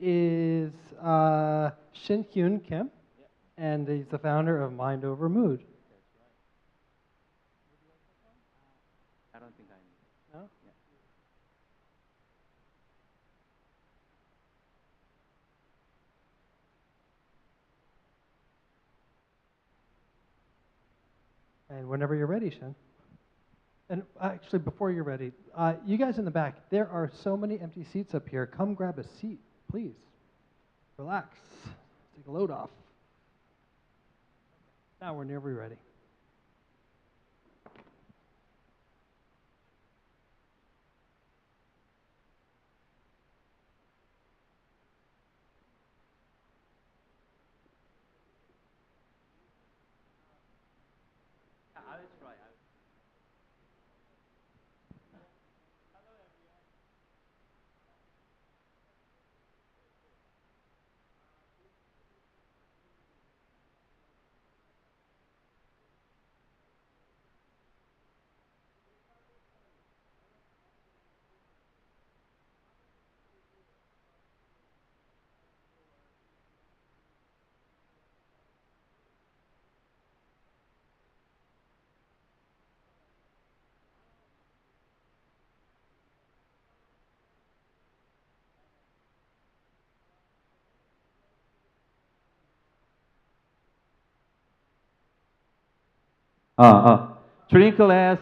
is Shin Hyun Kim, and he's the founder of Mind Over Mood. I don't think I need. No? And whenever you're ready, Shin. And actually, before you're ready, you guys in the back, there are so many empty seats up here. Come grab a seat, please. Relax. Take a load off. Now we're nearly ready. I will try. Drink less,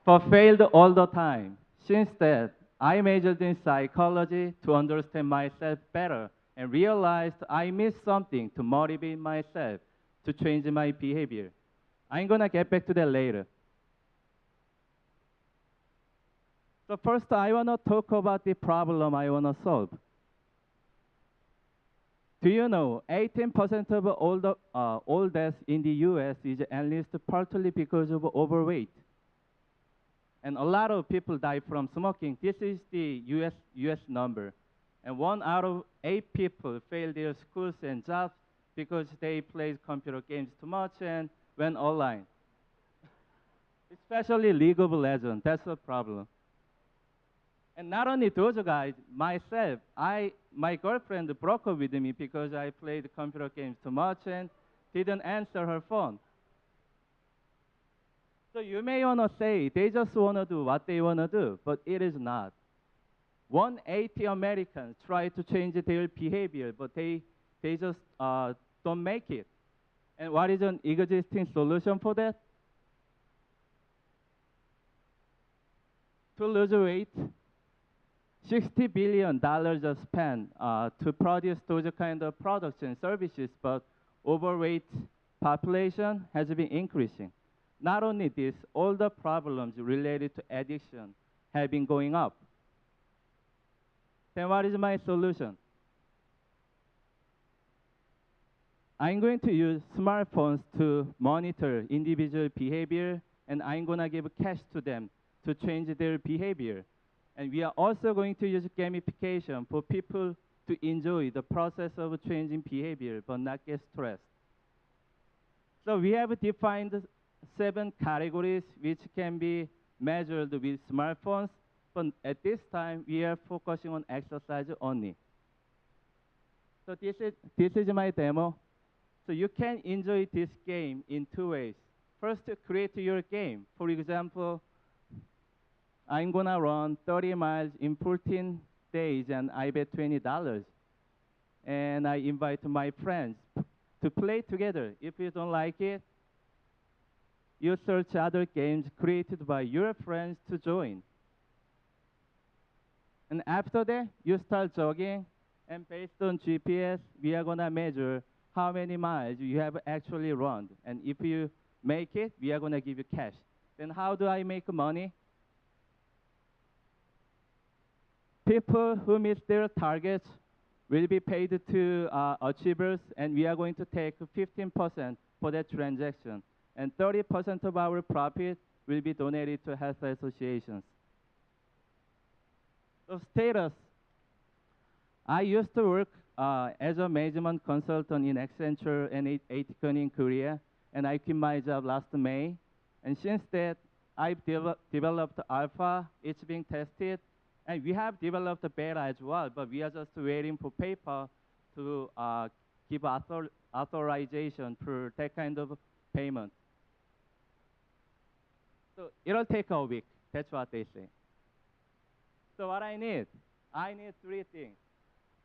but failed all the time. Since that, I majored in psychology to understand myself better and realized I missed something to motivate myself to change my behavior. I'm gonna get back to that later. So first, I wanna talk about the problem I wanna solve. Do you know 18% of all deaths in the US is at least partly because of overweight? And a lot of people die from smoking. This is the US number. And 1 out of 8 people fail their schools and jobs because they played computer games too much and went online. Especially League of Legends, that's a problem. And not only those guys, myself, my girlfriend broke up with me because I played computer games too much and didn't answer her phone. So you may want to say they just want to do what they want to do, but it is not. 180 Americans try to change their behavior, but they just don't make it. And what is an existing solution for that? To lose weight, $60 billion are spent to produce those kind of products and services, but overweight population has been increasing. Not only this, all the problems related to addiction have been going up. Then what is my solution? I'm going to use smartphones to monitor individual behavior, and I'm going to give cash to them to change their behavior. And we are also going to use gamification for people to enjoy the process of changing behavior but not get stressed. So we have defined 7 categories which can be measured with smartphones, but at this time we are focusing on exercise only. So this is my demo. So you can enjoy this game in 2 ways. First, create your game. For example, I'm gonna run 30 miles in 14 days and I bet $20. And I invite my friends to play together. If you don't like it, you search other games created by your friends to join. And after that, you start jogging, and based on GPS, we are gonna measure how many miles you have actually run. And if you make it, we are gonna give you cash. Then how do I make money? People who meet their targets will be paid to achievers, and we are going to take 15% for that transaction. And 30% of our profit will be donated to health associations. So status. I used to work as a management consultant in Accenture and Aticon in Korea, and I quit my job last May. And since that, I've developed Alpha. It's being tested, And we have developed the beta as well, but we are just waiting for PayPal to give authorization for that kind of payment. So it'll take a week. That's what they say. So what I need three things.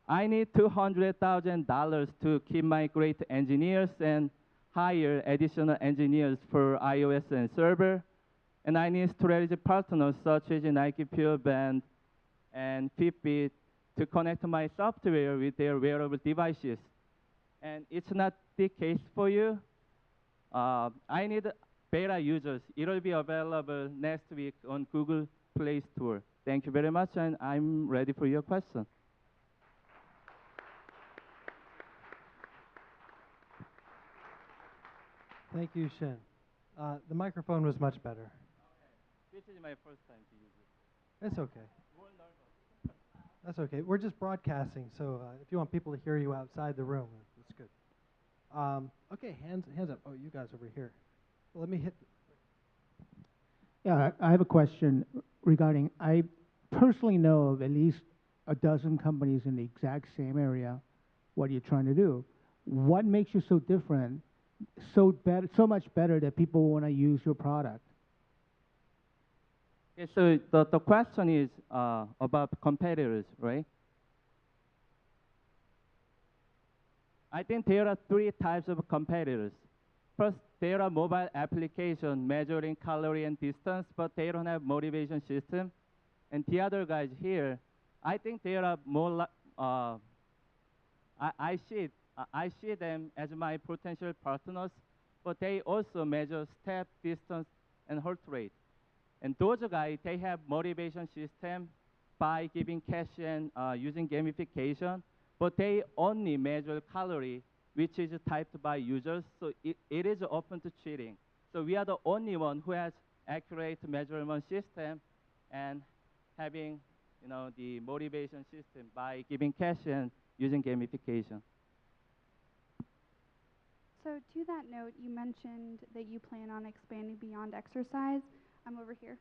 I need $200,000 to keep my great engineers and hire additional engineers for iOS and server. And I need strategic partners such as Nike Pure Band and Fitbit to connect my software with their wearable devices. And it's not the case for you. I need beta users. It will be available next week on Google Play Store. Thank you very much, and I'm ready for your question. Thank you, Shin. The microphone was much better. This is my first time to use it. It's okay. That's okay. We're just broadcasting, so if you want people to hear you outside the room, that's good. Okay, hands up. Oh, you guys over here. Let me hit. Yeah, I have a question regarding, I personally know of at least a dozen companies in the exact same area. What are you trying to do? What makes you so different, so much better that people want to use your product? Okay, so the question is about competitors, right? I think there are three types of competitors. First, there are mobile applications measuring calorie and distance, but they don't have motivation system. And the other guys here, I think they are more. I see them as my potential partners, but they also measure step, distance, and heart rate. And those guys, they have motivation system by giving cash and using gamification, but they only measure calorie, which is typed by users, so it is open to cheating. So we are the only one who has accurate measurement system and having, the motivation system by giving cash and using gamification. So to that note, you mentioned that you plan on expanding beyond exercise. I'm over here.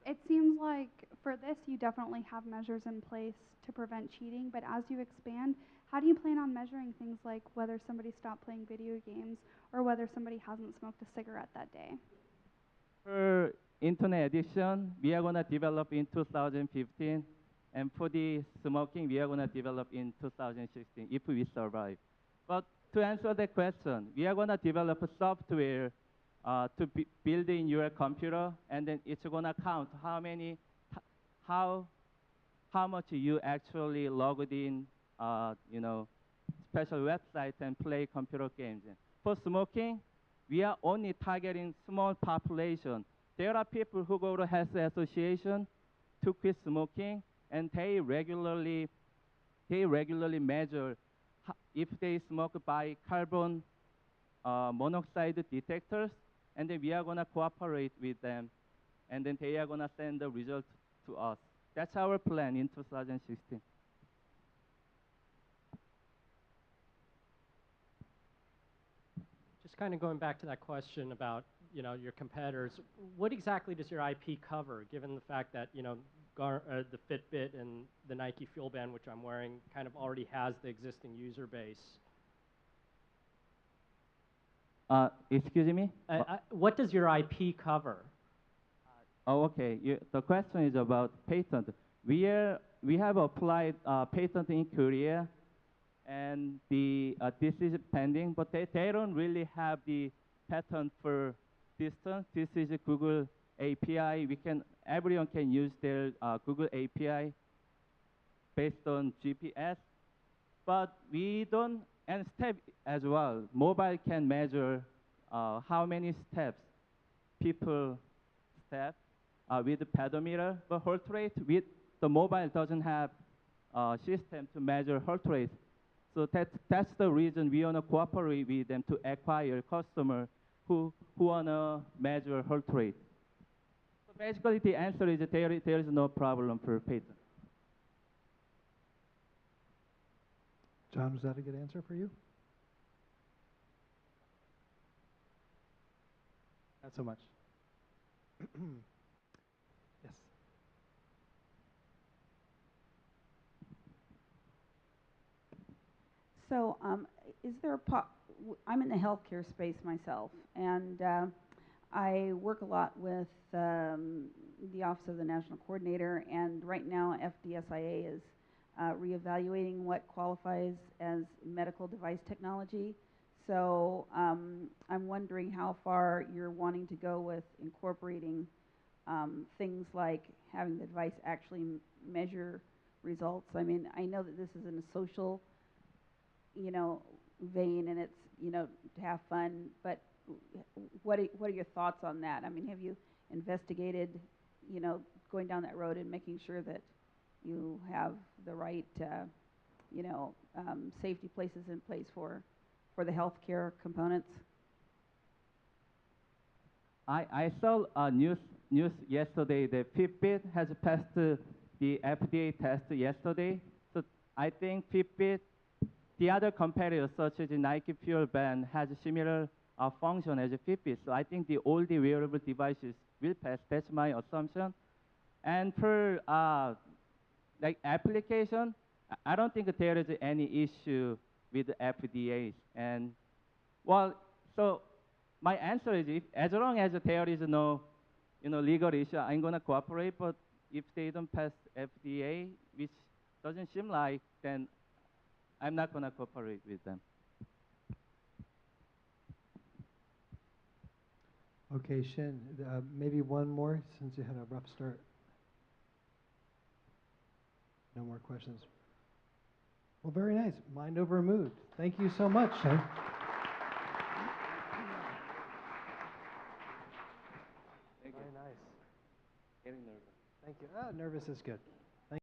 It seems like for this, you definitely have measures in place to prevent cheating, but as you expand, how do you plan on measuring things like whether somebody stopped playing video games or whether somebody hasn't smoked a cigarette that day? For internet addiction, we are going to develop in 2015, and for the smoking, we are going to develop in 2016 if we survive. But to answer the question, we are going to develop a software to build in your computer, and then it's going to count how much you actually logged in, special websites and play computer games. For smoking, we are only targeting small population. There are people who go to health association to quit smoking, and they regularly measure if they smoke by carbon monoxide detectors, and then we are going to cooperate with them, and then they are going to send the results to us. That's our plan in 2016. Just kind of going back to that question about your competitors, what exactly does your IP cover, given the fact that the Fitbit and the Nike Fuel Band, which I'm wearing, kind of already has the existing user base? Excuse me? What does your IP cover? Oh, okay. The question is about patent. We have applied patent in Korea, and this is pending, but they don't really have the patent for distance. This is a Google API. Everyone can use their Google API based on GPS, but we don't, and step as well. Mobile can measure how many steps people step with the pedometer, but heart rate with the mobile doesn't have a system to measure heart rate. So that's the reason we want to cooperate with them to acquire customers who want to measure heart rate. So basically, the answer is that there is no problem for patent. John, was that a good answer for you? Not so much. Yes. So, is there I'm in the healthcare space myself, and I work a lot with the Office of the National Coordinator, and right now FDSIA is reevaluating what qualifies as medical device technology. So I'm wondering how far you're wanting to go with incorporating things like having the device actually measure results. I mean, I know that this is in a social, vein, and it's, to have fun, but what are your thoughts on that? I mean, have you investigated, going down that road and making sure that you have the right, safety places in place for the healthcare components? I saw news yesterday that Fitbit has passed the FDA test yesterday. So I think Fitbit, the other competitors such as the Nike Fuel Band has a similar function as a Fitbit. So I think all the wearable devices will pass. That's my assumption. And for like application, I don't think there is any issue with the FDA. And well, so my answer is as long as there is no, legal issue, I'm gonna cooperate. But if they don't pass FDA, which doesn't seem like, then I'm not gonna cooperate with them. Okay, Shin, maybe one more since you had a rough start. No more questions. Well, very nice. Mind over mood. Thank you so much, Shin. Thank you. Very nice. Getting nervous. Thank you. Nervous is good.